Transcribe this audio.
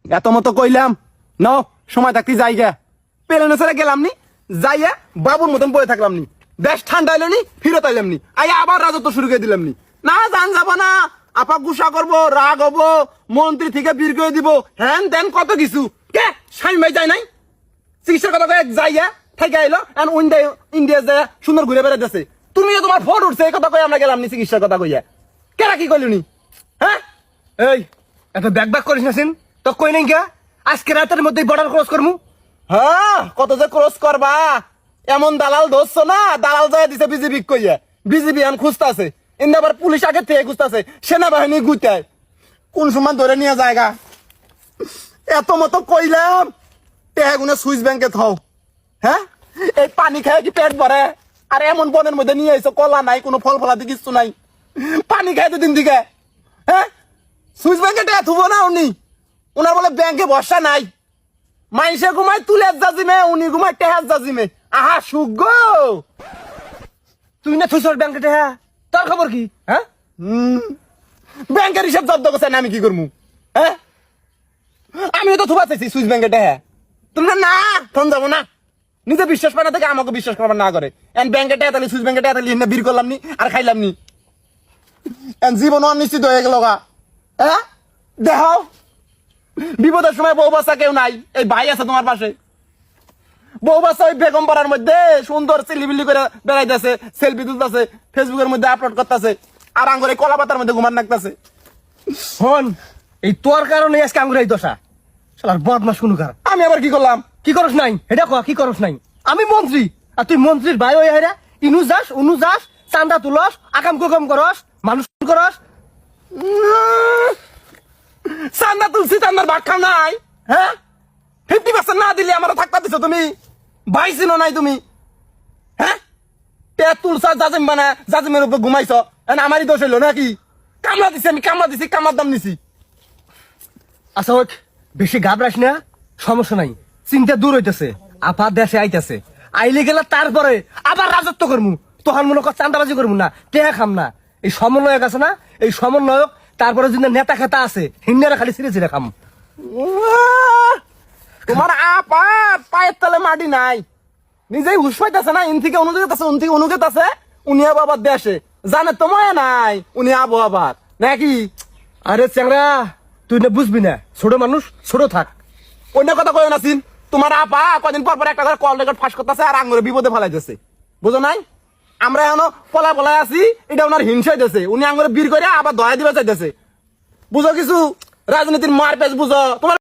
এত মতো কইলাম ন সময় থাকতে যাইগা পেলেন সারা গেলাম নি যাইয়া বাবুর মতন বয়ে থাকলাম নি বেশ ঠান্ডা এলো নি ফিরত আইলাম নি আই আবার রাজত্ব শুরু করে দিলাম নি না জান যাব না আপা গুসা করবো রাগ হবো মন্ত্রী থেকে বীর করে দিব হ্যান দেন কত কিছু কে স্বামী ভাই যায় নাই চিকিৎসার কথা কয়ে যাইয়া থেকে আইলো এন্ড ইন্ডিয়া যায় সুন্দর ঘুরে বেড়াইতেছে তুমিও তোমার ফোন উঠছে এই কথা কয়ে আমরা গেলাম নি চিকিৎসার কথা কইয়া কেরা কি কইলি নি হ্যাঁ এই এত ব্যাক করিস না সিন তো কই নাই কে আজকে রাতের মধ্যেই বর্ডার ক্রস করমু। হ্যাঁ কত যে ক্রস করবা এমন দালাল ধরছো না দালাল যায় দিছে বিজেপি কইয়া বিজেপি এখন খুঁজতাছে ইন্দা আবার পুলিশ আগে থেকে খুঁজতাছে সেনাবাহিনী গুটায় কোন সময় ধরে নিয়ে জায়গা এত মতো কইলাম টেহাগুনে সুইস ব্যাংকে থাও হ্যাঁ এই পানি খায় কি পেট ভরে আর এমন বনের মধ্যে নিয়ে আইছো কলা নাই কোনো ফল ফলাতে কিছু নাই পানি খায় দুদিন দিকে হ্যাঁ সুইস ব্যাংকে টেহা থুবো না উনি উনার বলে ব্যাংকে ভরসা নাই মাইসে ঘুমায় তুলের জাজিমে উনি ঘুমায় টেহার জাজিমে আহা সুগ তুই না থুইছর ব্যাংকে হ্যাঁ তোর খবর কি হ্যাঁ ব্যাংকের হিসাব জব্দ করছে না আমি কি করবো হ্যাঁ আমিও তো থুবা চাইছি সুইস ব্যাংকে টেহা তোমরা না ফোন যাবো না নিজে বিশ্বাস পায় না থেকে আমাকে বিশ্বাস করবার না করে এন ব্যাংকে টেহা তাহলে সুইস ব্যাংকে টেহা তাহলে বীর করলাম নি আর খাইলাম নি এন জীবন অনিশ্চিত হয়ে গেল গা হ্যাঁ দেখাও বিপদের সময় বউ বাচ্চা কেউ নাই এই ভাই আছে তোমার পাশে বউ বাচ্চা ওই বেগম পাড়ার মধ্যে সুন্দর চিলিবিলি করে বেড়াইতেছে সেলফি তুলতেছে ফেসবুকের মধ্যে আপলোড করতেছে আর আঙ্গুর এই কলা পাতার মধ্যে ঘুমান নাকতেছে হন এই তোর কারণে আজকে আঙ্গুর এই দশা শালার বদমাস কোন কার আমি আবার কি করলাম কি করস নাই এটা কহ কি করস নাই আমি মন্ত্রী আর তুই মন্ত্রীর ভাই হয়ে হেরা ইনু যাস উনু যাস চান্দা তুলস আকাম কুকাম করস মানুষ করস চান্দা তুলছি চান্দার ভাগ খাও নাই হ্যাঁ 50% না দিলে আমার থাকতে দিছো তুমি ভাই চিনো নাই তুমি হ্যাঁ পেট তুলছা জাজিম বানা জাজিমের উপর ঘুমাইছ আমারই দোষ হইলো নাকি কামলা দিছি আমি কামলা দিছি কামলার দাম নিছি আচ্ছা ওই বেশি ঘাবড়াস না সমস্যা নাই চিন্তা দূর হইতেছে আপা দেশে আইতেছে আইলে গেলে তারপরে আবার রাজত্ব করমু তখন মনে কর চান্দাবাজি করমু না টেহা খাম না এই সমন্বয়ক আছে না এই সমন্বয়ক তারপরে যদি নেতা খেতা আছে হিন্দারা খালি ছিঁড়ে ছিঁড়ে খাম তোমার আপা পায়ের তলে মাটি নাই নিজেই হুশ পাইতেছে না ইন থেকে অনুগত আছে উন থেকে অনুগত আছে উনি আবার দেশে জানে তোমায় নাই উনি আবহাওয়ার নাকি আরে চ্যাংরা তুই না বুঝবি না ছোট মানুষ ছোট থাক অন্য কথা কয় না সিন তোমার আপা কদিন পর পর একটা করে কল রেকর্ড ফাঁস করতেছে আর আঙ্গুরে বিপদে ফেলাইতেছে বুঝো নাই আমরা এখনো পলায় পলায় আছি এটা ওনার হিংসাই দিয়েছে উনি আঙ্গুরে বীর করে আবার দয়া দিবে চাইতেছে বুঝো কিছু রাজনীতির মার পেজ বুঝো তোমার